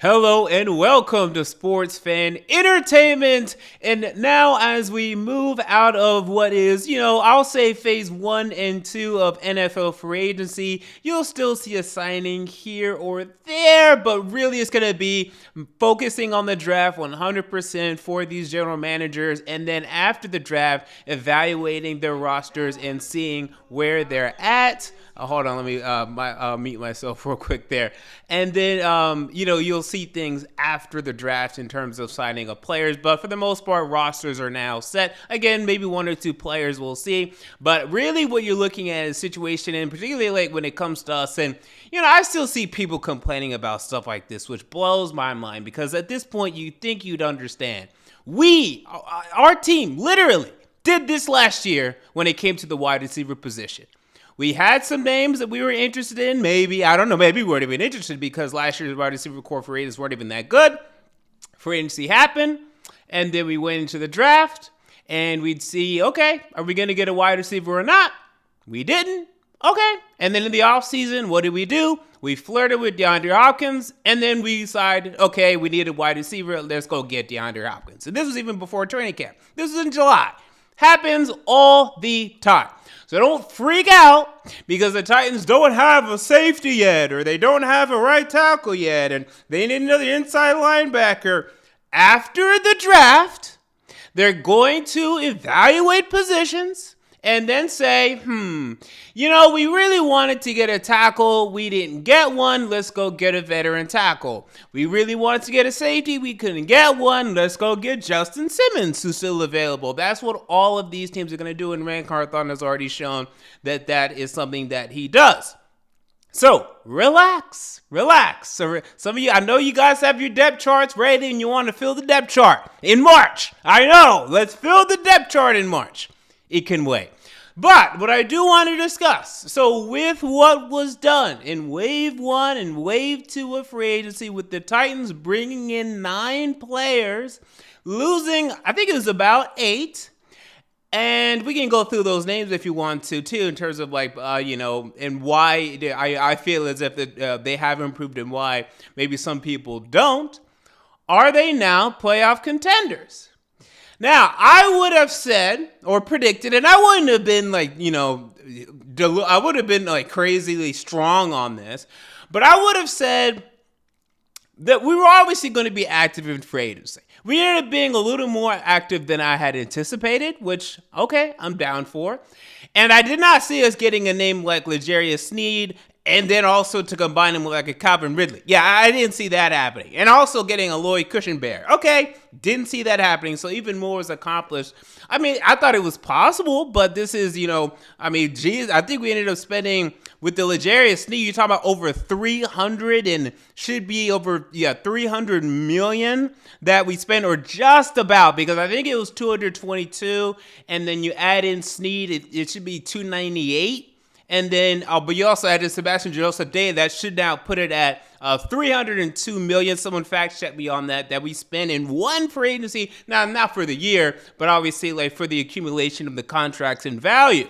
Hello and welcome to Sports Fan Entertainment. And now as we move out of what is, I'll say phase 1 and 2 of NFL free agency, you'll still see a signing here or there, but really it's going to be focusing on the draft 100% for these general managers. And then after the draft, evaluating their rosters and seeing where they're at. Hold on, let me mute myself real quick there. And then, you'll see things after the draft in terms of signing of players. But for the most part, rosters are now set. Again, maybe one or two players we'll see. But really what you're looking at is a situation, and particularly like when it comes to us. And, I still see people complaining about stuff like this, which blows my mind. Because at this point, you think you'd understand. Our team, literally, did this last year when it came to the wide receiver position. We had some names that we were interested in. Maybe we weren't even interested because last year's wide receiver core for Raiders weren't even that good. Free agency happened, and then we went into the draft, and we'd see, okay, are we going to get a wide receiver or not? We didn't. Okay. And then in the offseason, what did we do? We flirted with DeAndre Hopkins, and then we decided, okay, we need a wide receiver. Let's go get DeAndre Hopkins. And this was even before training camp. This was in July. Happens all the time. So don't freak out because the Titans don't have a safety yet, or they don't have a right tackle yet, and they need another inside linebacker. After the draft, they're going to evaluate positions and then say, we really wanted to get a tackle. We didn't get one. Let's go get a veteran tackle. We really wanted to get a safety. We couldn't get one. Let's go get Justin Simmons, who's still available. That's what all of these teams are going to do, and Rand Carthon has already shown that is something that he does. So, relax. So, some of you, I know you guys have your depth charts ready, and you want to fill the depth chart in March. I know. Let's fill the depth chart in March. It can wait. But what I do want to discuss, so with what was done in Wave 1 and Wave 2 of free agency with the Titans bringing in 9 players, losing, I think it was about 8, and we can go through those names if you want to, too, in terms of and why I feel as if they have improved and why maybe some people don't. Are they now playoff contenders? Now, I would have said or predicted, and I wouldn't have been I would have been crazily strong on this, but I would have said that we were obviously going to be active in free agency. We ended up being a little more active than I had anticipated, which, okay, I'm down for. And I did not see us getting a name like L'Jarius Sneed, and then also to combine him with a Calvin Ridley. Yeah, I didn't see that happening. And also getting a Lloyd Cushenberry. Okay, didn't see that happening. So even more was accomplished. I mean, I thought it was possible, but this is, I think we ended up spending with the L'Jarius Sneed, you're talking about over 300 and should be over, 300 million that we spent, or just about, because I think it was 222. And then you add in Sneed, it should be 298. And then, but you also added Sebastian Joseph-Day. That should now put it at 302 million. Someone fact checked me on that we spent in one free agency. Now, not for the year, but obviously for the accumulation of the contracts in value.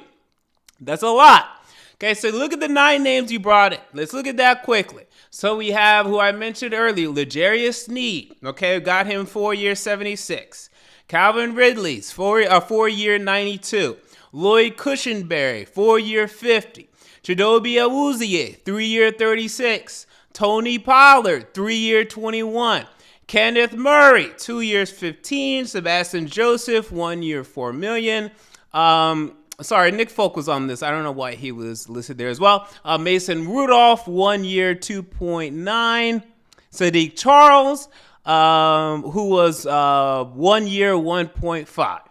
That's a lot. Okay, so look at the 9 names you brought in. Let's look at that quickly. So we have, who I mentioned earlier, L'Jarius Sneed. Okay, got him 4-year 76. Calvin Ridley's 4-year 92. Lloyd Cushenberry, 4-year 50. Chidobe Awuzie, 3-year 36. Tony Pollard, 3-year 21. Kenneth Murray, 2 years 15. Sebastian Joseph, 1 year 4 million. Sorry, Nick Folk was on this. I don't know why he was listed there as well. Mason Rudolph, 1 year 2.9. Sadiq Charles, who was 1 year 1.5.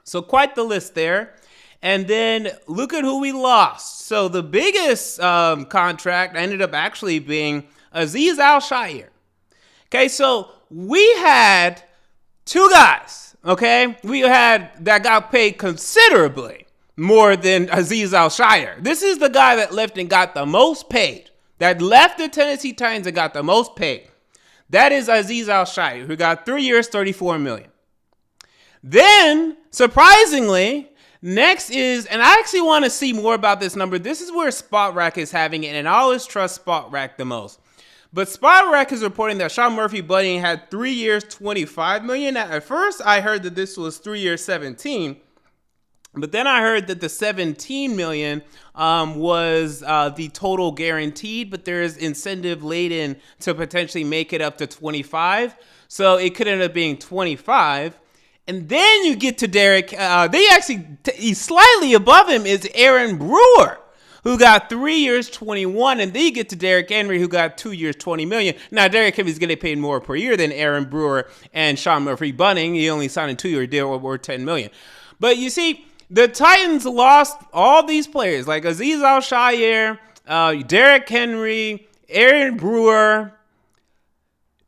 So quite the list there. And then look at who we lost. So the biggest contract ended up actually being Azeez Al-Shaair. Okay, so we had 2 guys, okay? We had that got paid considerably more than Azeez Al-Shaair. This is the guy that left and got the most paid. That left the Tennessee Titans and got the most paid. That is Azeez Al-Shaair, who got 3 years, $34 million. Then, surprisingly, next is, and I actually want to see more about this number. This is where Spot Rack is having it, and I always trust Spot Rack the most. But SpotRec is reporting that Sean Murphy-Bunting had 3 years, $25 million. At first, I heard that this was 3 years, 17. But then I heard that the $17 million was the total guaranteed, but there is incentive laden to potentially make it up to 25. So it could end up being 25. And then you get to Derek. He's slightly above him is Aaron Brewer, who got 3 years, 21, and then you get to Derrick Henry, who got 2 years, $20 million. Now, Derrick Henry's going to get paid more per year than Aaron Brewer and Sean Murphy-Bunting. He only signed a 2-year deal worth $10 million. But you see, the Titans lost all these players, like Azeez Al-Shaair, Derrick Henry, Aaron Brewer,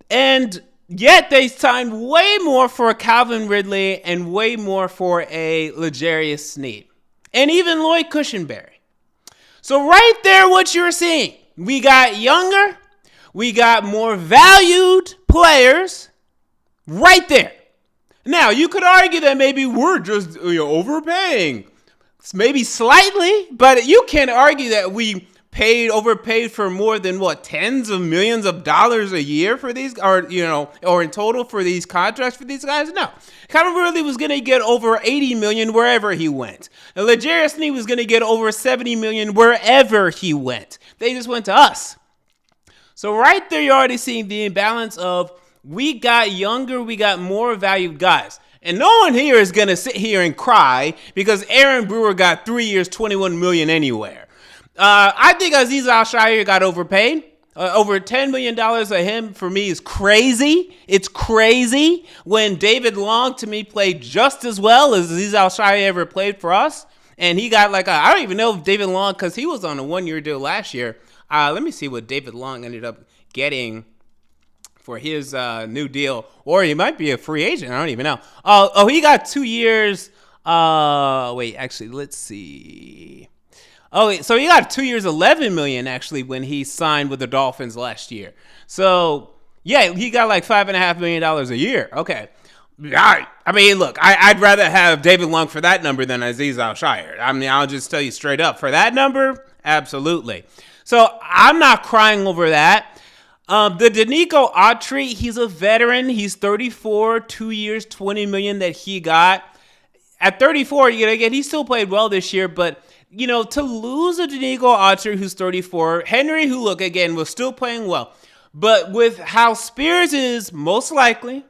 and yet they signed way more for Calvin Ridley and way more for a L'Jarius Sneed, and even Lloyd Cushenberry. So right there, what you're seeing, we got younger, we got more valued players right there. Now, you could argue that maybe we're just overpaying, maybe slightly, but you can't argue that we overpaid for more than tens of millions of dollars a year for these, or in total for these contracts for these guys. No, Calvin Ridley was going to get over $80 million wherever he went. And L'Jarius Sneed was going to get over $70 million wherever he went. They just went to us. So right there, you're already seeing the imbalance of we got younger, we got more valued guys. And no one here is going to sit here and cry because Aaron Brewer got 3 years, $21 million anywhere. I think Azeez Al-Shaair got overpaid. Over $10 million of him, for me, is crazy. It's crazy when David Long, to me, played just as well as Azeez Al-Shaair ever played for us. And he got I don't even know if David Long, because he was on a 1-year deal last year. Let me see what David Long ended up getting for his new deal. Or he might be a free agent. I don't even know. He got 2 years. Let's see. So he got 2 years, $11 million actually when he signed with the Dolphins last year. So yeah, he got like $5.5 million a year. Okay. I mean, look, I'd rather have David Long for that number than Azeez Al-Shaair. I mean, I'll just tell you straight up, for that number, absolutely. So I'm not crying over that. The Denico Autry, he's a veteran. He's 34, 2 years, $20 million that he got. At 34, again, he still played well this year, but to lose a Denico Autry who's 34, Henry, who, look, again, was still playing well, but with how Spears is most likely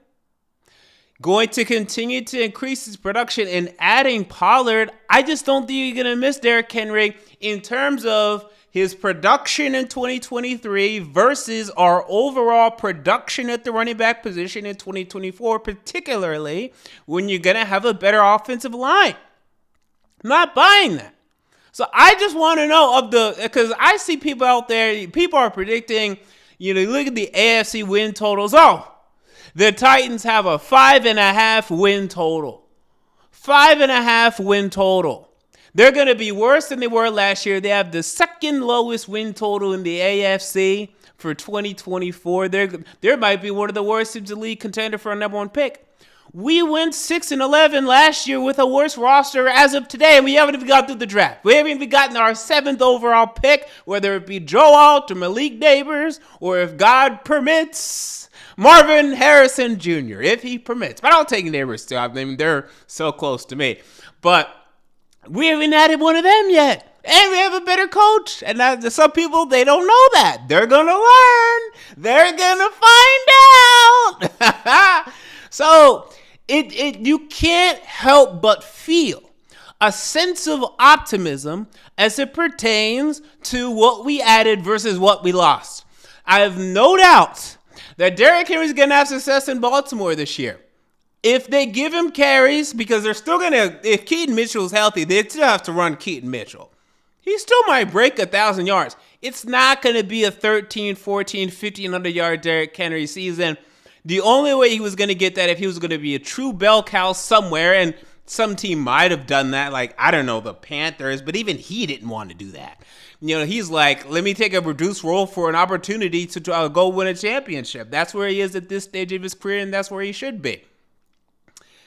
going to continue to increase his production and adding Pollard, I just don't think you're going to miss Derrick Henry in terms of his production in 2023 versus our overall production at the running back position in 2024, particularly when you're going to have a better offensive line. I'm not buying that. So I just want to know because I see people out there, people are predicting, look at the AFC win totals. Oh, the Titans have a 5.5 win total. 5.5 win total. They're going to be worse than they were last year. They have the second lowest win total in the AFC for 2024. There might be one of the worst teams in the league, contender for a number one pick. We went 6-11 last year with a worse roster as of today, and we haven't even got through the draft. We haven't even gotten our 7th overall pick, whether it be Joe Alt or Malik Neighbors, or if God permits, Marvin Harrison Jr., if he permits. But I'll take Neighbors too. I mean, they're so close to me. But we haven't added one of them yet. And we have a better coach. And some people, they don't know that. They're going to learn. They're going to find out. So you can't help but feel a sense of optimism as it pertains to what we added versus what we lost. I have no doubt that Derrick Henry is going to have success in Baltimore this year. If they give him carries, because they're still going to, if Keaton Mitchell's healthy, they still have to run Keaton Mitchell. He still might break 1,000 yards. It's not going to be a 13, 14, 1,500-yard Derrick Henry season. The only way he was going to get that if he was going to be a true bell cow somewhere, and some team might have done that, like, I don't know, the Panthers, but even he didn't want to do that. He's like, let me take a reduced role for an opportunity to go win a championship. That's where he is at this stage of his career, and that's where he should be.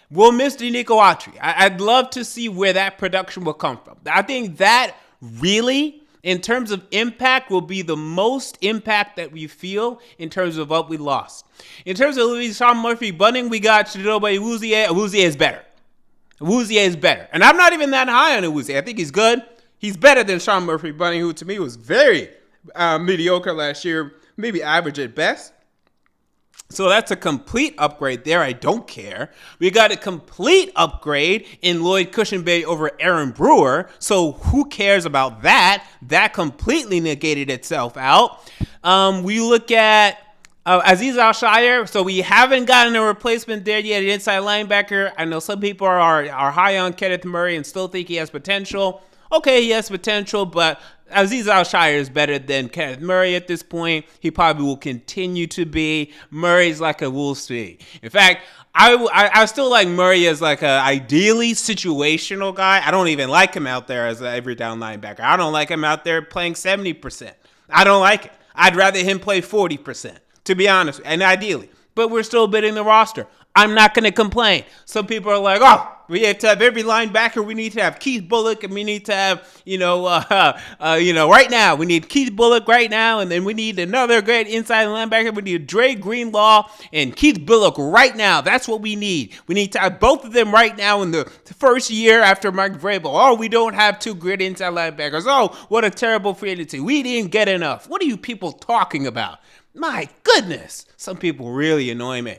We'll miss Denico Autry. I'd love to see where that production will come from. I think that really in terms of impact, will be the most impact that we feel in terms of what we lost. In terms of Sean Murphy-Bunting, we got Chidobe Awuzie. Awuzie is better. Awuzie is better. And I'm not even that high on Awuzie. I think he's good. He's better than Sean Murphy-Bunting, who to me was very mediocre last year, maybe average at best. So that's a complete upgrade there. I don't care. We got a complete upgrade in Lloyd Cushenberry over Aaron Brewer. So who cares about that? That completely negated itself out. We look at Azeez Al-Shaair. So we haven't gotten a replacement there yet, an inside linebacker. I know some people are high on Kenneth Murray and still think he has potential. Okay, he has potential, but Azeez Al-Shaair is better than Kenneth Murray at this point. He probably will continue to be. Murray's like a we'll see. In fact, I still like Murray as like a ideally situational guy. I don't even like him out there as an every down linebacker. I don't like him out there playing 70%. I don't like it. I'd rather him play 40%, to be honest, and ideally. But we're still bidding the roster. I'm not going to complain. Some people are like, oh, we have to have every linebacker. We need to have Keith Bullock, and we need to have, right now. We need Keith Bullock right now, and then we need another great inside linebacker. We need Dre Greenlaw and Keith Bullock right now. That's what we need. We need to have both of them right now in the first year after Mark Vrabel. Oh, we don't have two great inside linebackers. Oh, what a terrible free agency. We didn't get enough. What are you people talking about? My goodness. Some people really annoy me.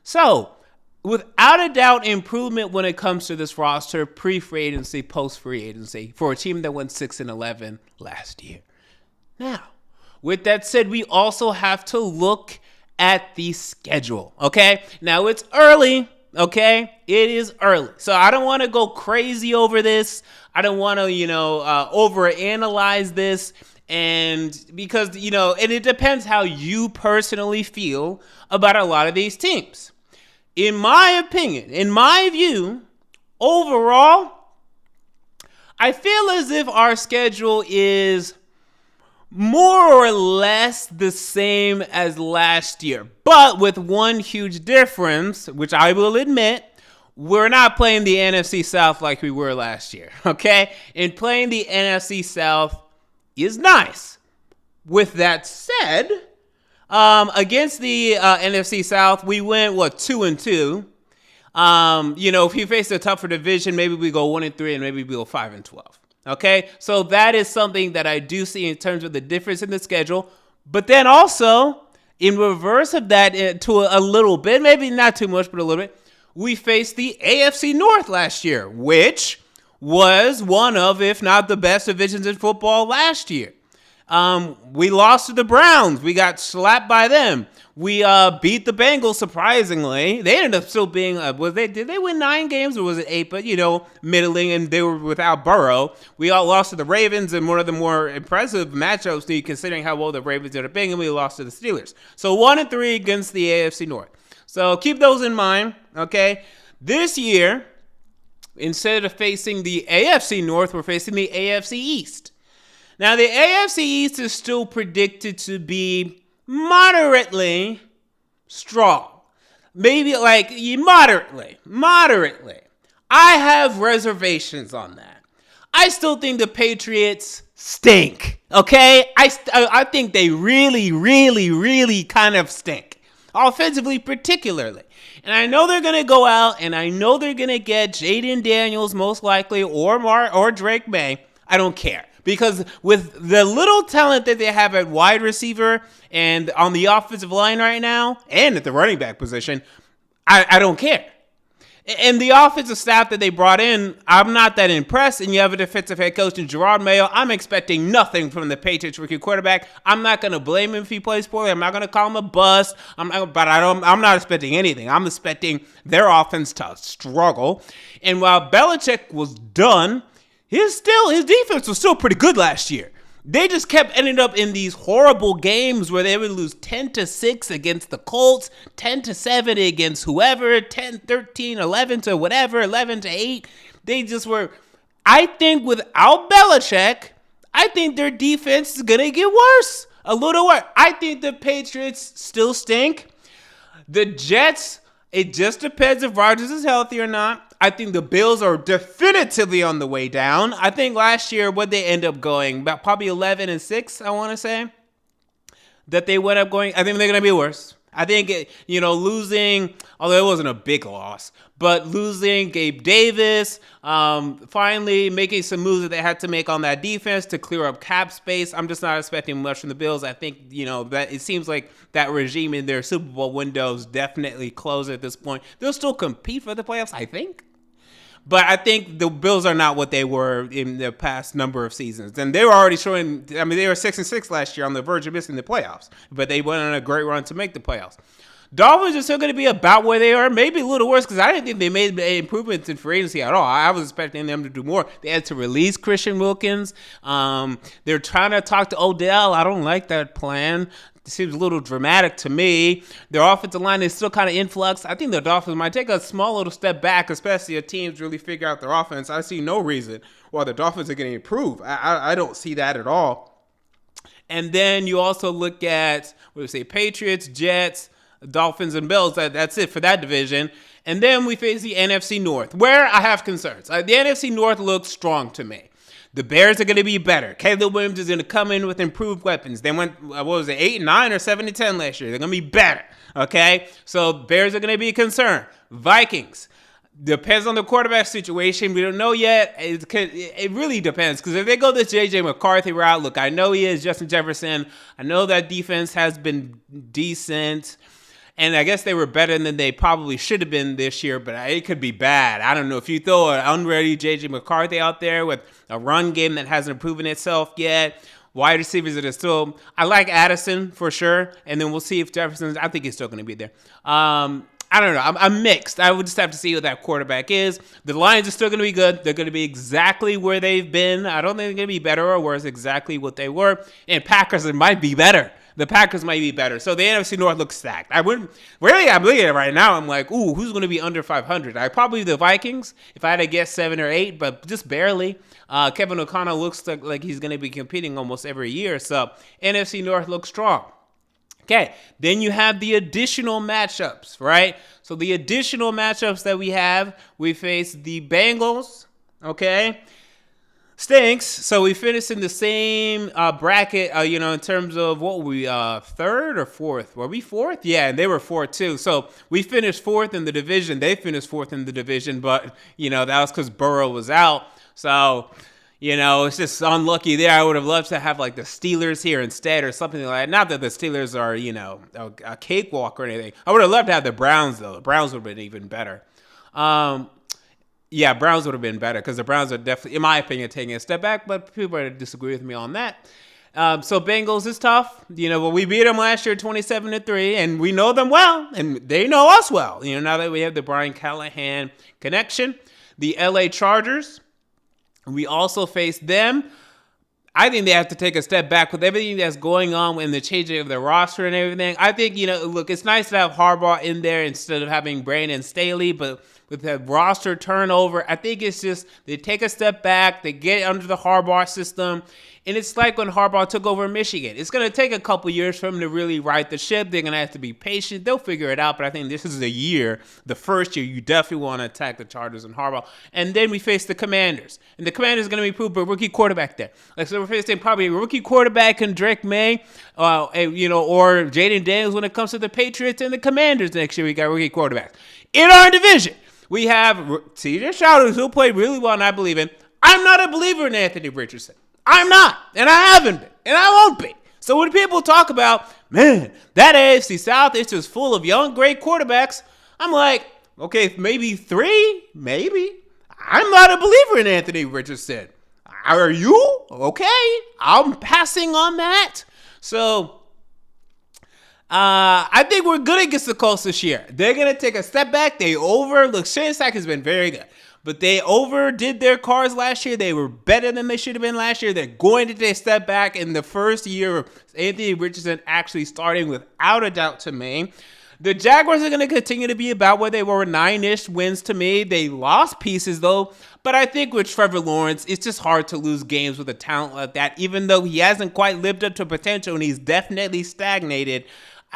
So, without a doubt, improvement when it comes to this roster, pre-free agency, post-free agency, for a team that went 6-11 last year. Now, with that said, we also have to look at the schedule, okay? Now, it's early, okay? It is early. So, I don't want to go crazy over this. I don't want to, overanalyze this. And because, and it depends how you personally feel about a lot of these teams. In my opinion, in my view, overall, I feel as if our schedule is more or less the same as last year. But with one huge difference, which I will admit, we're not playing the NFC South like we were last year, okay? And playing the NFC South is nice. With that said, against the NFC South, we went 2-2. If you face a tougher division, maybe we go 1-3 and maybe we go 5-12. Okay, so that is something that I do see in terms of the difference in the schedule. But then also, in reverse of that, to a little bit, maybe not too much, but a little bit, we faced the AFC North last year, which was one of, if not the best divisions in football last year. We lost to the Browns. We got slapped by them. We beat the Bengals surprisingly. They ended up still being did they win 9 games or was it 8? But middling, and they were without Burrow. We all lost to the Ravens in one of the more impressive matchups considering how well the Ravens did at and we lost to the Steelers. So 1-3 against the AFC North. So keep those in mind, okay? This year, instead of facing the AFC North, we're facing the AFC East. Now, the AFC East is still predicted to be moderately strong. Maybe moderately. I have reservations on that. I still think the Patriots stink, okay? I think they really, really, really kind of stink. Offensively, particularly. And I know they're going to go out, and I know they're going to get Jaden Daniels most likely, or Drake May. I don't care. Because with the little talent that they have at wide receiver and on the offensive line right now, and at the running back position, I don't care. And the offensive staff that they brought in, I'm not that impressed. And you have a defensive head coach in Gerard Mayo. I'm expecting nothing from the Patriots rookie quarterback. I'm not going to blame him if he plays poorly. I'm not going to call him a bust. I'm not expecting anything. I'm expecting their offense to struggle. And while Belichick was done, his defense was still pretty good last year. They just kept ending up in these horrible games where they would lose 10-6 against the Colts, 10-7 against whoever, 10-13, 11 to whatever, 11-8. They just were. I think without Belichick, I think their defense is gonna get worse, a little worse. I think the Patriots still stink. The Jets, It just depends if Rodgers is healthy or not. I think the Bills are definitively on the way down. I think last year, what they end up going, about probably 11-6, I want to say, that they went up going. I think they're going to be worse. I think, losing, although it wasn't a big loss, but losing Gabe Davis, finally making some moves that they had to make on that defense to clear up cap space. I'm just not expecting much from the Bills. I think, that it seems like that regime in their Super Bowl window is definitely closed at this point. They'll still compete for the playoffs, I think. But I think the Bills are not what they were in the past number of seasons. And they were already showing, they were 6-6 last year on the verge of missing the playoffs. But they went on a great run to make the playoffs. Dolphins are still going to be about where they are, maybe a little worse, because I didn't think they made improvements in free agency at all. I was expecting them to do more. They had to release Christian Wilkins. They're trying to talk to Odell. I don't like that plan. It seems a little dramatic to me. Their offensive line is still kind of in flux. I think the Dolphins might take a small little step back, especially if teams really figure out their offense. I see no reason why the Dolphins are going to improve. I don't see that at all. And then you also look at, Patriots, Jets, Dolphins, and Bills. That's it for that division. And then we face the NFC North, where I have concerns. The NFC North looks strong to me. The Bears are going to be better. Caleb Williams is going to come in with improved weapons. They went, 8-9 or 7-10 last year. They're going to be better, okay? So Bears are going to be concerned. Vikings. Depends on the quarterback situation. We don't know yet. It really depends. Because if they go this J.J. McCarthy route, look, I know he is Justin Jefferson. I know that defense has been decent. And I guess they were better than they probably should have been this year, but it could be bad. I don't know. If you throw an unready J.J. McCarthy out there with a run game that hasn't proven itself yet, wide receivers that are still, I like Addison for sure, and then we'll see if Jefferson's, I think he's still going to be there. I don't know. I'm mixed. I would just have to see who that quarterback is. The Lions are still going to be good. They're going to be exactly where they've been. I don't think they're going to be better or worse, exactly what they were. And Packers, it might be better. The Packers might be better. So the NFC North looks stacked. I'm looking at it right now. I'm like, ooh, who's going to be under 500? Probably the Vikings, if I had to guess 7 or 8, but just barely. Kevin O'Connell looks like he's going to be competing almost every year. So NFC North looks strong. Okay, then you have the additional matchups, right? So the additional matchups that we face the Bengals, okay? Stinks. So we finished in the same bracket, in terms of what were we, third or fourth? Were we fourth? Yeah, and they were fourth too. So we finished fourth in the division. They finished fourth in the division, but, that was because Burrow was out. So, it's just unlucky there. I would have loved to have like the Steelers here instead or something like that. Not that the Steelers are, a cakewalk or anything. I would have loved to have the Browns though. The Browns would have been even better. Yeah, Browns would have been better because the Browns are definitely, in my opinion, taking a step back, but people are disagree with me on that. So Bengals is tough. But we beat them last year 27-3, and we know them well, and they know us well. Now that we have the Brian Callahan connection. The LA Chargers, we also face them. I think they have to take a step back with everything that's going on in the changing of their roster and everything. I think, look, it's nice to have Harbaugh in there instead of having Brandon Staley, but with the roster turnover, I think it's just they take a step back, they get under the Harbaugh system, and it's like when Harbaugh took over Michigan. It's going to take a couple years for him to really right the ship. They're going to have to be patient. They'll figure it out, but I think this is the first year, you definitely want to attack the Chargers and Harbaugh. And then we face the Commanders, and the Commanders are going to be proved a rookie quarterback there. So we're facing probably a rookie quarterback in Drake May, or Jaden Daniels when it comes to the Patriots and the Commanders next year. We got rookie quarterbacks. In our division, we have C.J. Stroud, who played really well, and I believe in. I'm not a believer in Anthony Richardson. I'm not, and I haven't been, and I won't be. So when people talk about, man, that AFC South is just full of young, great quarterbacks, I'm like, okay, maybe 3, maybe. I'm not a believer in Anthony Richardson. Are you? Okay, I'm passing on that. So I think we're good against the Colts this year. They're going to take a step back. Look, Shane Stack has been very good, but they overdid their cards last year. They were better than they should have been last year. They're going to take a step back in the first year of Anthony Richardson actually starting without a doubt to me. The Jaguars are going to continue to be about where they were, 9-ish wins to me. They lost pieces though, but I think with Trevor Lawrence, it's just hard to lose games with a talent like that, even though he hasn't quite lived up to potential and he's definitely stagnated.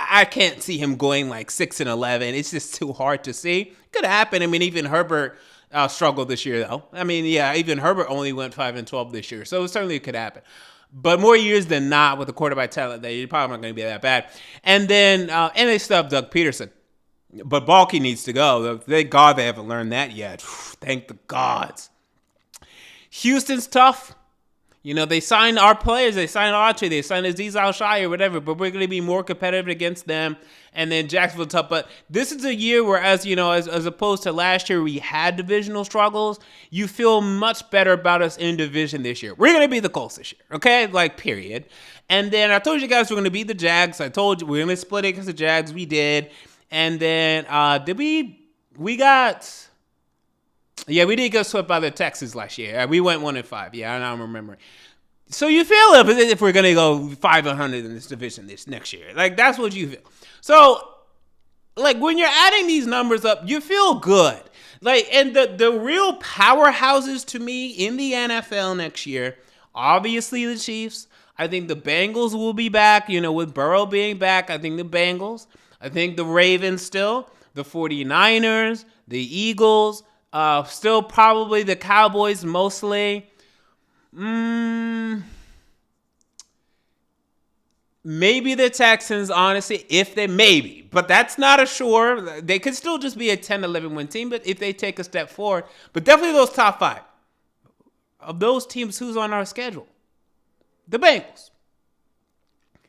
I can't see him going like 6-11. It's just too hard to see. Could happen. I mean, even Herbert struggled this year, though. I mean, yeah, even Herbert only went 5-12 this year, so it certainly could happen. But more years than not, with the quarterback talent, you're probably not going to be that bad. And then, and they still have Doug Peterson. But Balky needs to go. Thank God they haven't learned that yet. Thank the gods. Houston's tough. You know, they signed our players. They signed Autry. They signed Aziz Al-Shai or whatever. But we're going to be more competitive against them. And then Jacksonville tough. But this is a year where, as you know, as opposed to last year, we had divisional struggles. You feel much better about us in division this year. We're going to be the Colts this year. Okay? Like, period. And then I told you guys we're going to beat the Jags. I told you we're going to split against the Jags. We did. And then we got... Yeah, we did get swept by the Texans last year. We went 1-5. Yeah, I don't remember. So you feel if we're gonna go 500 in this division this next year, like that's what you feel. So, like when you're adding these numbers up, you feel good. Like, and the real powerhouses to me in the NFL next year, obviously the Chiefs. I think the Bengals will be back. You know, with Burrow being back, I think the Bengals. I think the Ravens still, the 49ers, the Eagles. Still probably the Cowboys mostly. Maybe the Texans, honestly, maybe. But that's not a sure. They could still just be a 10-11 win team, but if they take a step forward. But definitely those top 5. Of those teams, who's on our schedule? The Bengals.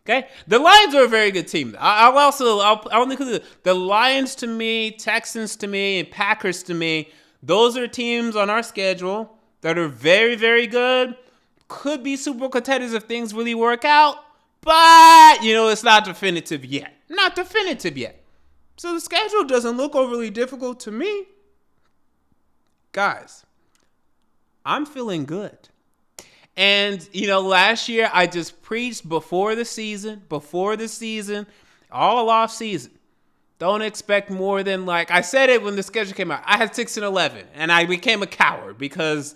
Okay? The Lions are a very good team. I'll include the Lions to me, Texans to me, and Packers to me. Those are teams on our schedule that are very, very good. Could be Super Bowl contenders if things really work out. But, you know, it's not definitive yet. Not definitive yet. So the schedule doesn't look overly difficult to me. Guys, I'm feeling good. And, you know, last year I just preached before the season, all off season. Don't expect more than, like, I said it when the schedule came out. I had 6-11, and I became a coward because,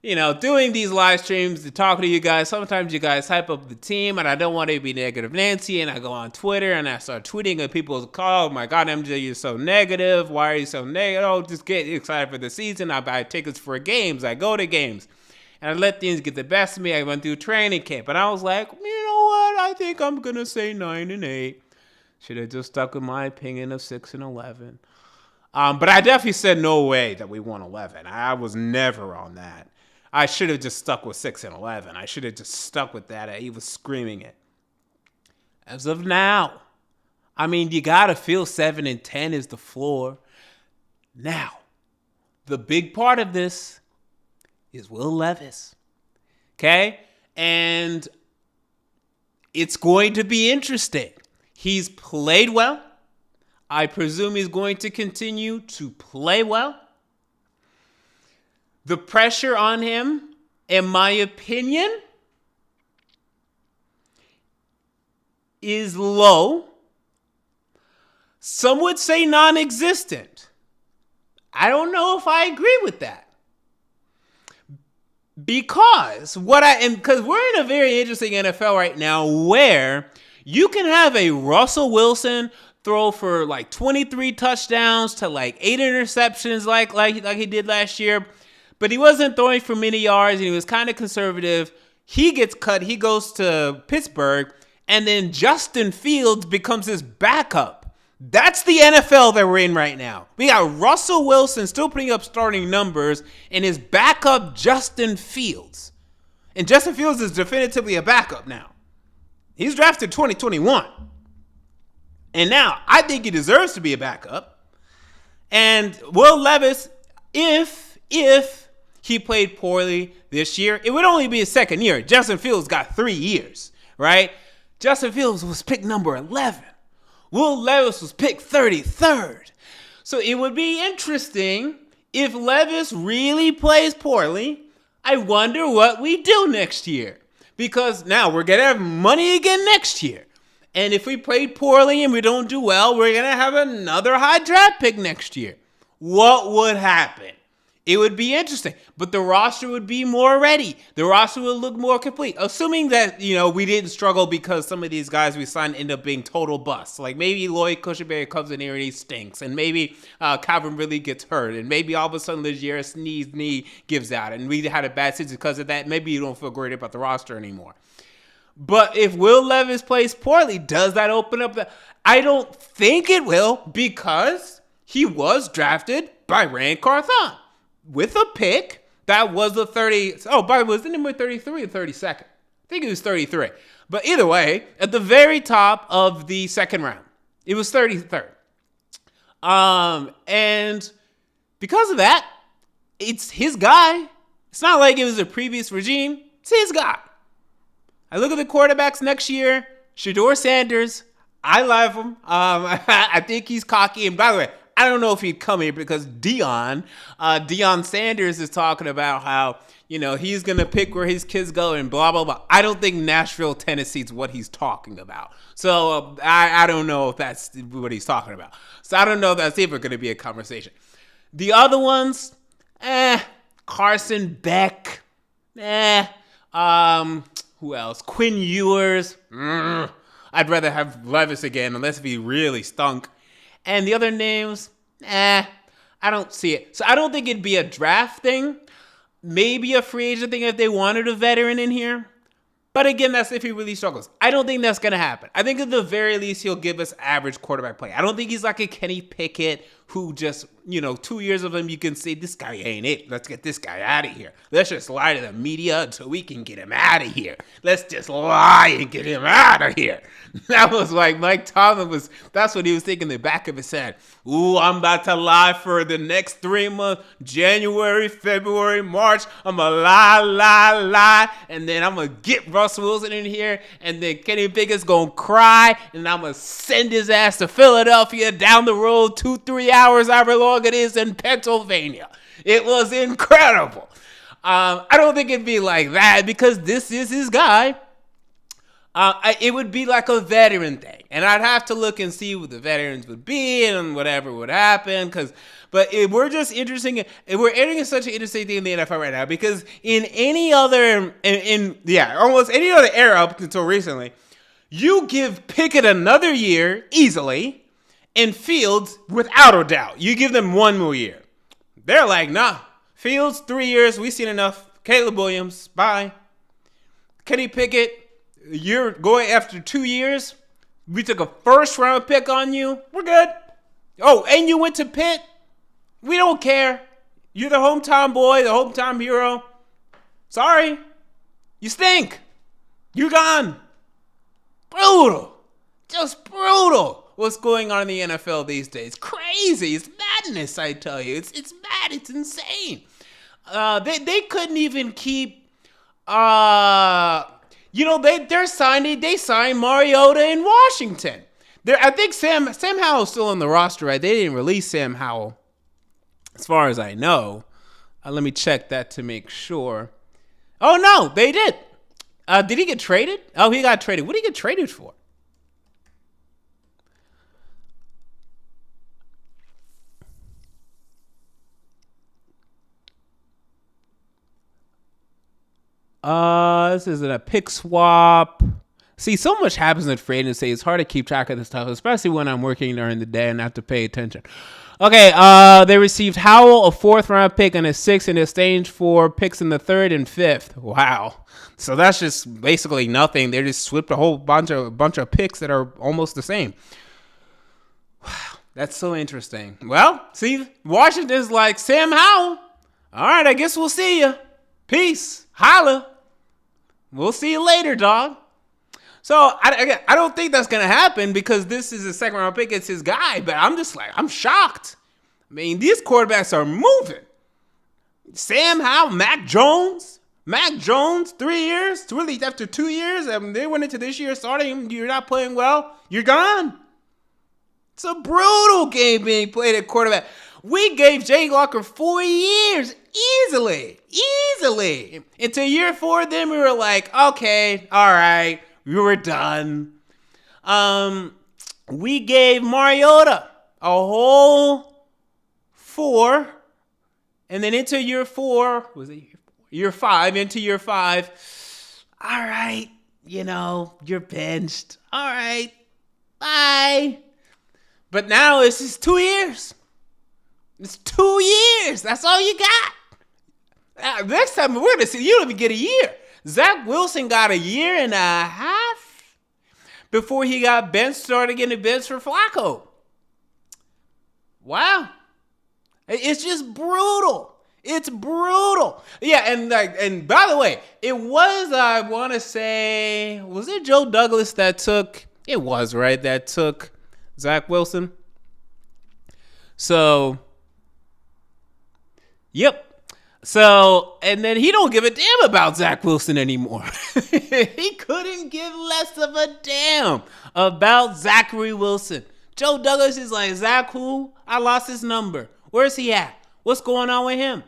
you know, doing these live streams and talking to you guys, sometimes you guys hype up the team, and I don't want to be negative Nancy, and I go on Twitter, and I start tweeting, and people call, oh my God, MJ, you're so negative. Why are you so negative? Oh, just get excited for the season. I buy tickets for games. I go to games. And I let things get the best of me. I went through training camp, and I was like, you know what? I think I'm going to say 9-8. Should have just stuck with my opinion of 6-11. But I definitely said no way that we won 11. I was never on that. I should have just stuck with 6-11. I should have just stuck with that. He was screaming it. As of now, I mean, you got to feel 7-10 is the floor. Now, the big part of this is Will Levis. Okay? And it's going to be interesting. He's played well. I presume he's going to continue to play well. The pressure on him, in my opinion, is low. Some would say non-existent. I don't know if I agree with that. Because we're in a very interesting NFL right now where you can have a Russell Wilson throw for like 23 touchdowns to like 8 interceptions like he did last year, but he wasn't throwing for many yards and he was kind of conservative. He gets cut. He goes to Pittsburgh, and then Justin Fields becomes his backup. That's the NFL that we're in right now. We got Russell Wilson still putting up starting numbers and his backup Justin Fields. And Justin Fields is definitively a backup now. He's drafted 2021. And now I think he deserves to be a backup. And Will Levis, if he played poorly this year, it would only be his second year. Justin Fields got 3 years, right? Justin Fields was picked number 11. Will Levis was picked 33rd. So it would be interesting if Levis really plays poorly. I wonder what we do next year. Because now we're going to have money again next year. And if we played poorly and we don't do well, we're going to have another high draft pick next year. What would happen? It would be interesting, but the roster would be more ready. The roster would look more complete, assuming that, we didn't struggle because some of these guys we signed end up being total busts. Like maybe Lloyd Cushenberry comes in here and he stinks, and maybe Calvin Ridley gets hurt, and maybe all of a sudden Legere Sneed's knee gives out, and we had a bad season because of that. Maybe you don't feel great about the roster anymore. But if Will Levis plays poorly, does that open up I don't think it will, because he was drafted by Rand Carthon with a pick that was the 30. Oh, by the way, was the number 33 or 32nd? I think it was 33. But either way, at the very top of the second round, it was 33rd. And because of that, it's his guy. It's not like it was a previous regime. It's his guy. I look at the quarterbacks next year. Shedeur Sanders, I love him. I think he's cocky. And by the way, I don't know if he'd come here because Deion Sanders is talking about how, he's going to pick where his kids go and blah, blah, blah. I don't think Nashville, Tennessee is what he's talking about. So I don't know if that's what he's talking about. So I don't know if that's ever going to be a conversation. The other ones, Carson Beck, who else? Quinn Ewers. I'd rather have Levis again, unless if he really stunk. And the other names, I don't see it. So I don't think it'd be a draft thing. Maybe a free agent thing if they wanted a veteran in here. But again, that's if he really struggles. I don't think that's going to happen. I think at the very least, he'll give us average quarterback play. I don't think he's like a Kenny Pickett who just, 2 years of him, you can say, this guy ain't it. Let's get this guy out of here. Let's just lie to the media until we can get him out of here. Let's just lie and get him out of here. That was like Mike Tomlin that's what he was thinking in the back of his head. Ooh, I'm about to lie for the next 3 months, January, February, March. I'm going to lie. And then I'm going to get Russell Wilson in here. And then Kenny Pickett's going to cry. And I'm going to send his ass to Philadelphia down the road 2-3 hours, however long it is in Pennsylvania. It was incredible. I don't think it'd be like that because this is his guy. It would be like a veteran thing. And I'd have to look and see what the veterans would be and whatever would happen. We're just interesting. We're entering such an interesting thing in the NFL right now because in any other, almost any other era up until recently, you give Pickett another year easily and Fields without a doubt. You give them 1 more year. They're like, nah, Fields, 3 years. We've seen enough. Caleb Williams, bye. Kenny Pickett, you're going after 2 years. We took a first-round pick on you. We're good. Oh, and you went to Pitt. We don't care. You're the hometown boy, the hometown hero. Sorry. You stink. You're gone. Brutal. Just brutal. What's going on in the NFL these days? Crazy. It's madness, I tell you. It's mad. It's insane. They couldn't even keep... They signed Mariota in Washington. I think Sam Howell's still on the roster, right? They didn't release Sam Howell, as far as I know. Let me check that to make sure. Oh, no, they did. Did he get traded? Oh, he got traded. What did he get traded for? This isn't a pick swap. See, so much happens in free agency. It's hard to keep track of this stuff, especially when I'm working during the day and have to pay attention. Okay, they received Howell, a 4th-round pick, and a 6th in exchange for picks in the 3rd and 5th. Wow. So that's just basically nothing. They just swept a whole bunch of picks that are almost the same. Wow, that's so interesting. Well, see, Washington's like, Sam Howell. All right, I guess we'll see you. Peace. Holla. We'll see you later, dog. So, I don't think that's going to happen because this is a 2nd-round pick. It's his guy. But I'm shocked. I mean, these quarterbacks are moving. Sam Howell, Mac Jones, 3 years. Really, after 2 years, they went into this year starting. You're not playing well. You're gone. It's a brutal game being played at quarterback. We gave Jay Locker 4 years easily. Into year 4, then we were like, okay, all right, we were done. We gave Mariota a whole 4 And then into year 4, was it year 5, into year 5, all right, you're benched. All right, bye. But now it's just 2 years. It's 2 years. That's all you got. Next time we're going to see, you don't even get a year. Zach Wilson got a year and a half before he got benched, started getting benched for Flacco. Wow. It's just brutal. It's brutal. Yeah, and by the way, it was, I want to say, was it Joe Douglas that took, it was, right, that took Zach Wilson? So, yep. So, and then he don't give a damn about Zach Wilson anymore. He couldn't give less of a damn about Zachary Wilson. Joe Douglas is like, Zach who? I lost his number. Where's he at? What's going on with him?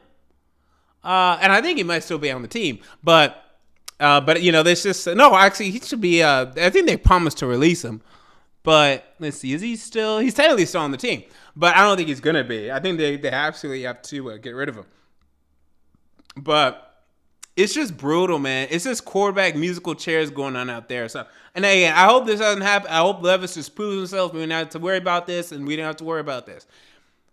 And I think he might still be on the team. But there's just, no, actually, he should be, I think they promised to release him. But let's see, he's technically still on the team. But I don't think he's going to be. I think they absolutely have to get rid of him. But it's just brutal, man. It's just quarterback musical chairs going on out there. So, and again, I hope this doesn't happen. I hope Levis just proves himself. We don't have to worry about this, and we don't have to worry about this.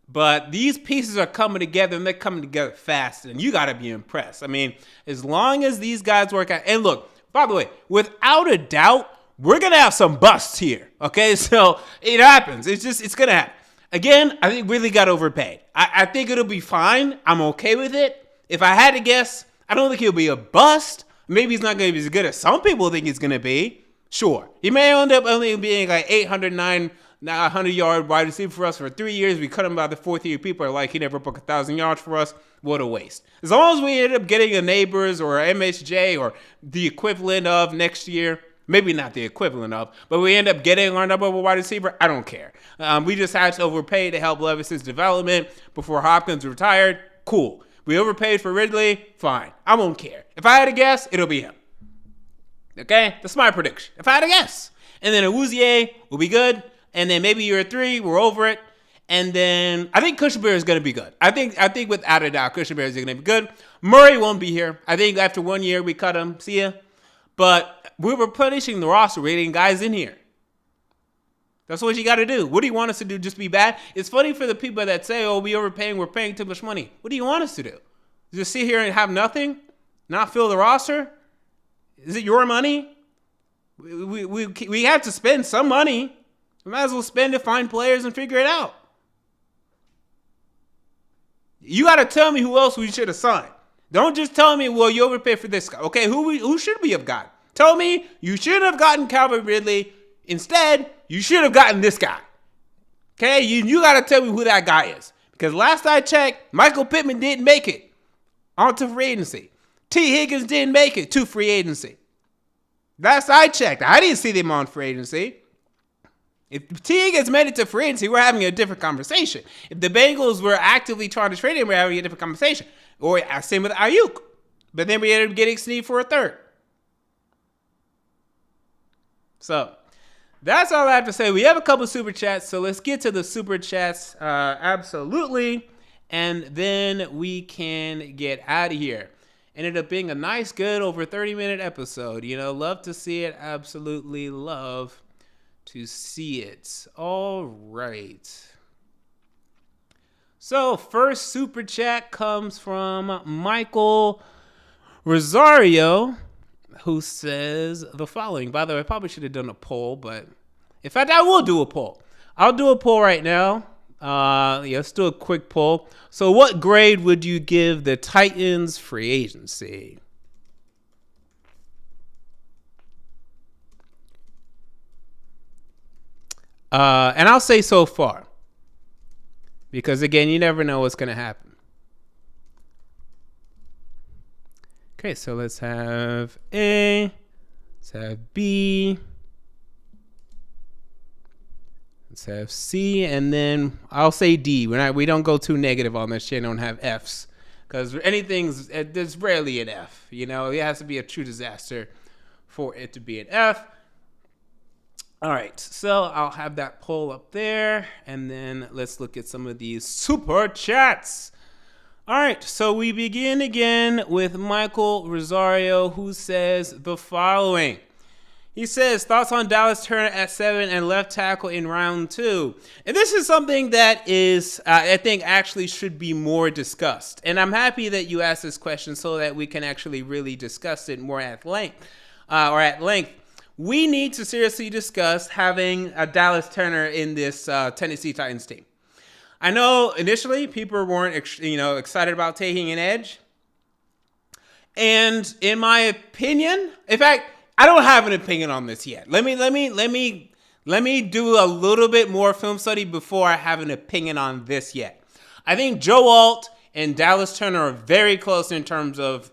But these pieces are coming together, and they're coming together fast, and you got to be impressed. I mean, as long as these guys work out. And look, by the way, without a doubt, we're going to have some busts here, okay? So it happens. It's going to happen. Again, I think really got overpaid. I think it'll be fine. I'm okay with it. If I had to guess, I don't think he'll be a bust. Maybe he's not going to be as good as some people think he's going to be. Sure. He may end up only being like 100-yard wide receiver for us for 3 years. We cut him by the 4th year. People are like, he never broke 1,000 yards for us. What a waste. As long as we end up getting a Neighbors or MHJ or the equivalent of next year, maybe not the equivalent of, but we end up getting our number one wide receiver, I don't care. We just had to overpay to help Levis's development before Hopkins retired. Cool. We overpaid for Ridley. Fine. I won't care. If I had to guess, it'll be him. Okay? That's my prediction. If I had to guess. And then Awuzie will be good. And then maybe year 3, we're over it. And then I think Cushenberry is going to be good. I think without a doubt, Cushenberry is going to be good. Murray won't be here. I think after 1 year, we cut him. See ya. But we're replenishing the roster. We're getting guys in here. That's what you got to do. What do you want us to do? Just be bad? It's funny for the people that say, oh, we overpaying. We're paying too much money. What do you want us to do? Just sit here and have nothing? Not fill the roster? Is it your money? We have to spend some money. We might as well spend it, find players, and figure it out. You got to tell me who else we should have signed. Don't just tell me, well, you overpaid for this guy. Okay, who should we have gotten? Tell me you should have gotten Calvin Ridley. Instead, you should have gotten this guy. Okay, you got to tell me who that guy is. Because last I checked, Michael Pittman didn't make it onto free agency. T. Higgins didn't make it to free agency. Last I checked, I didn't see them on free agency. If T. Higgins made it to free agency, we're having a different conversation. If the Bengals were actively trying to trade him, we're having a different conversation. Or same with Ayuk. But then we ended up getting Snead for a third. So that's all I have to say. We have a couple super chats, so let's get to the super chats. Absolutely. And then we can get out of here. Ended up being a nice, good, over 30-minute episode. Love to see it. Absolutely love to see it. All right. So first super chat comes from Michael Rosario, who says the following. By the way, I probably should have done a poll, but in fact, I will do a poll. I'll do a poll right now. Let's do a quick poll. So what grade would you give the Titans free agency? And I'll say so far. Because, again, you never know what's going to happen. Okay, so let's have A. Let's have B. Let's have C. And then I'll say D. We don't go too negative on this shit. Don't have Fs. Because there's rarely an F. It has to be a true disaster for it to be an F. All right, so I'll have that poll up there, and then let's look at some of these super chats. All right, so we begin again with Michael Rosario, who says the following. He says, thoughts on Dallas Turner at 7 and left tackle in round 2. And this is something that is, I think, actually should be more discussed. And I'm happy that you asked this question so that we can actually really discuss it more at length. We need to seriously discuss having a Dallas Turner in this Tennessee Titans team. I know initially people weren't, excited about taking an edge. And in my opinion, in fact, I don't have an opinion on this yet. Let me do a little bit more film study before I have an opinion on this yet. I think Joe Alt and Dallas Turner are very close in terms of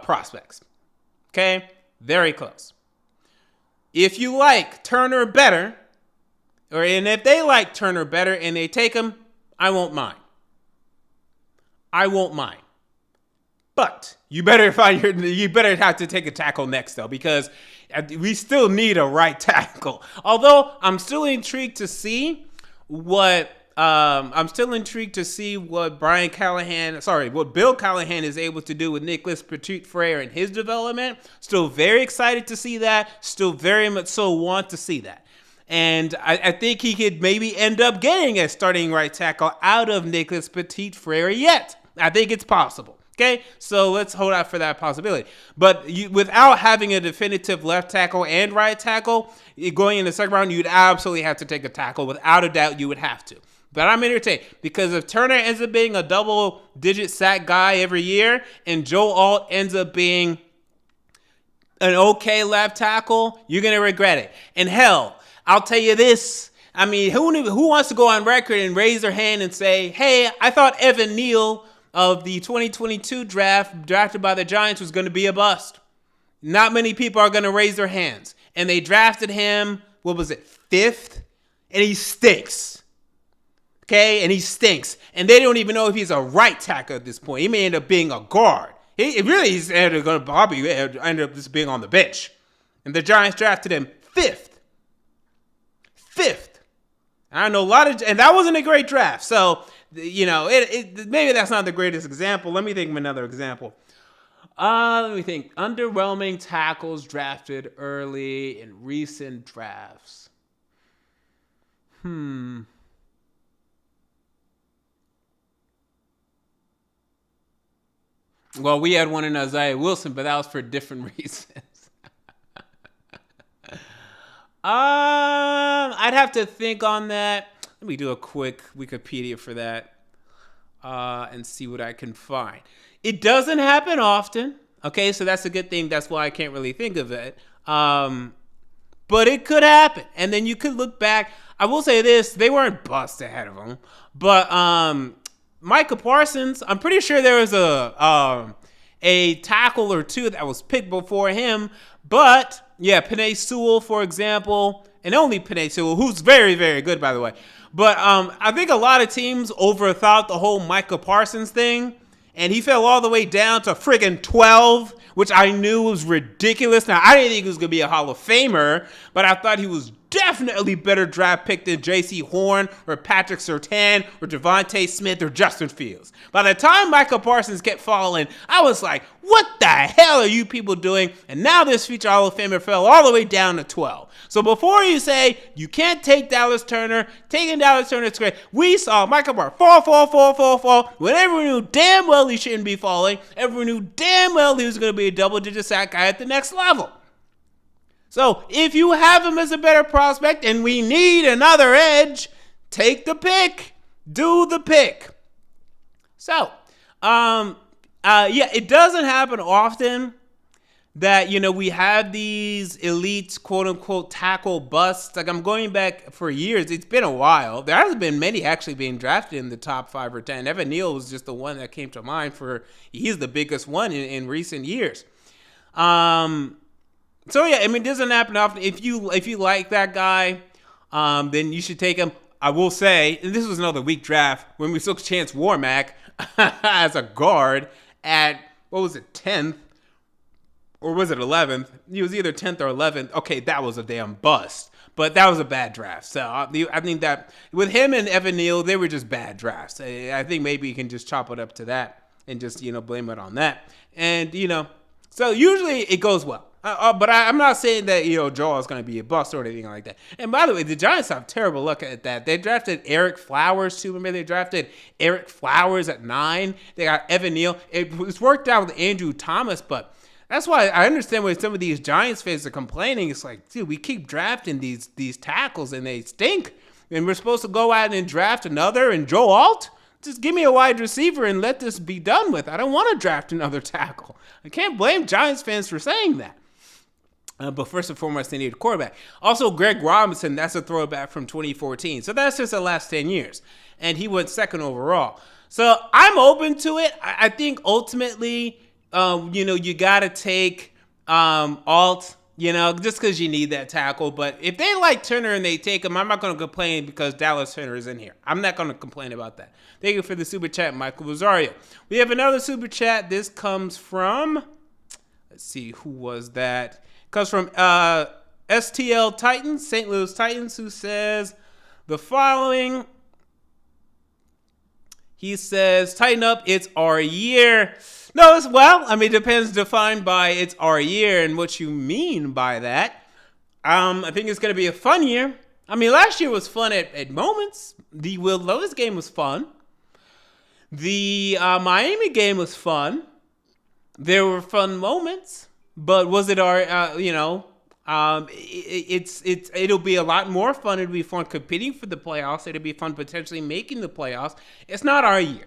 prospects. Okay? Very close. If you like Turner better, and if they like Turner better and they take him, I won't mind. But you better have to take a tackle next though, because we still need a right tackle. Although I'm still intrigued to see what what Bill Callahan is able to do with Nicholas Petit-Frere in his development. Still very excited to see that. Still very much so want to see that. And I think he could maybe end up getting a starting right tackle out of Nicholas Petit-Frere yet. I think it's possible. Okay, so let's hold out for that possibility. But without having a definitive left tackle and right tackle, going in the second round, you'd absolutely have to take a tackle. Without a doubt, you would have to. But I'm entertained because if Turner ends up being a double-digit sack guy every year and Joe Alt ends up being an okay left tackle, you're going to regret it. And hell, I'll tell you this. I mean, who wants to go on record and raise their hand and say, hey, I thought Evan Neal of the 2022 draft drafted by the Giants was going to be a bust. Not many people are going to raise their hands. And they drafted him, 5th? And he stinks. Okay? And he stinks. And they don't even know if he's a right tackle at this point. He may end up being a guard. He's ended up just being on the bench. And the Giants drafted him 5th. I know and that wasn't a great draft. So, maybe that's not the greatest example. Let me think of another example. Let me think. Underwhelming tackles drafted early in recent drafts. Well, we had one in Isaiah Wilson, but that was for different reasons. I'd have to think on that. Let me do a quick Wikipedia for that and see what I can find. It doesn't happen often. Okay, so that's a good thing. That's why I can't really think of it. But it could happen. And then you could look back. I will say this. They weren't bust ahead of him. But Micah Parsons, I'm pretty sure there was a tackle or two that was picked before him. But, yeah, Penei Sewell, for example, and only Penei Sewell, who's very, very good, by the way. But I think a lot of teams overthought the whole Micah Parsons thing, and he fell all the way down to friggin' 12, which I knew was ridiculous. Now, I didn't think he was going to be a Hall of Famer, but I thought he was definitely better draft pick than J.C. Horn or Patrick Surtain or Devontae Smith or Justin Fields. By the time Micah Parsons kept falling, I was like, what the hell are you people doing? And now this future Hall of Famer fell all the way down to 12. So before you say you can't take Dallas Turner, taking Dallas Turner is great. We saw Micah Parsons fall when everyone knew damn well he shouldn't be falling. Everyone knew damn well he was going to be a double-digit sack guy at the next level. So if you have him as a better prospect and we need another edge, take the pick. Do the pick. So, it doesn't happen often that, we have these elite, quote-unquote, tackle busts. Like, I'm going back for years. It's been a while. There hasn't been many actually being drafted in the top 5 or 10. Evan Neal was just the one that came to mind he's the biggest one in recent years. So, yeah, it doesn't happen often. If you like that guy, then you should take him. I will say, and this was another weak draft, when we took Chance Warmack as a guard at, 10th? Or was it 11th? He was either 10th or 11th. Okay, that was a damn bust. But that was a bad draft. So I think that with him and Evan Neal, they were just bad drafts. I think maybe you can just chop it up to that. and just, blame it on that. And, so usually it goes well. But I'm not saying that, Joel is going to be a bust or anything like that. And by the way, the Giants have terrible luck at that. They drafted Eric Flowers, too. Remember, they drafted Eric Flowers at 9. They got Evan Neal. It was worked out with Andrew Thomas, but that's why I understand why some of these Giants fans are complaining. It's like, dude, we keep drafting these tackles, and they stink. And we're supposed to go out and draft another and Joe Alt? Just give me a wide receiver and let this be done with. I don't want to draft another tackle. I can't blame Giants fans for saying that. But first and foremost, they need a quarterback. Also, Greg Robinson, that's a throwback from 2014. So that's just the last 10 years. And he went second overall. So I'm open to it. I think ultimately, you got to take Alt, just because you need that tackle. But if they like Turner and they take him, I'm not going to complain because Dallas Turner is in here. I'm not going to complain about that. Thank you for the super chat, Michael Rosario. We have another super chat. This comes from, let's see, who was that? Comes from STL Titans, St. Louis Titans, who says the following. He says, tighten up, it's our year. No, it depends, defined by it's our year and what you mean by that. I think it's going to be a fun year. Last year was fun at moments. The Will Levis game was fun. The Miami game was fun. There were fun moments. But was it our, it'll be a lot more fun. It'll be fun competing for the playoffs. It'll be fun potentially making the playoffs. It's not our year.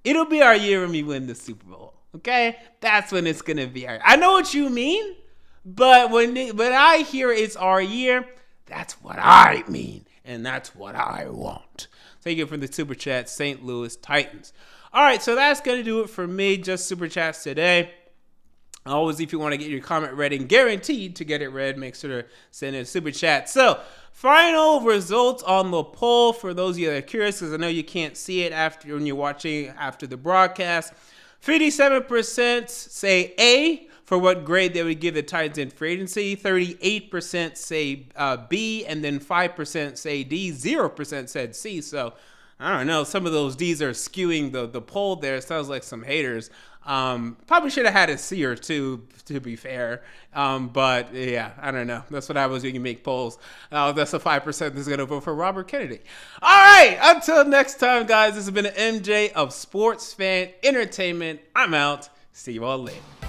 It'll be our year when we win the Super Bowl. Okay? That's when it's going to be our year. I know what you mean, but when I hear it's our year, that's what I mean. And that's what I want. Thank you for the super chat, St. Louis Titans. All right, so that's going to do it for me. Just super chats today. Always, if you want to get your comment read and guaranteed to get it read, make sure to send in a super chat. So, final results on the poll for those of you that are curious, because I know you can't see it when you're watching after the broadcast. 57% say A for what grade they would give the Titans in free agency. 38% say B, and then 5% say D. 0% said C. So, I don't know. Some of those D's are skewing the poll there. It sounds like some haters. Probably should have had a C or two, to be fair. But yeah, I don't know. That's what I was doing to make polls. That's the 5% that's going to vote for Robert Kennedy. All right. Until next time, guys, this has been an MJ of Sports Fan Entertainment. I'm out. See you all later.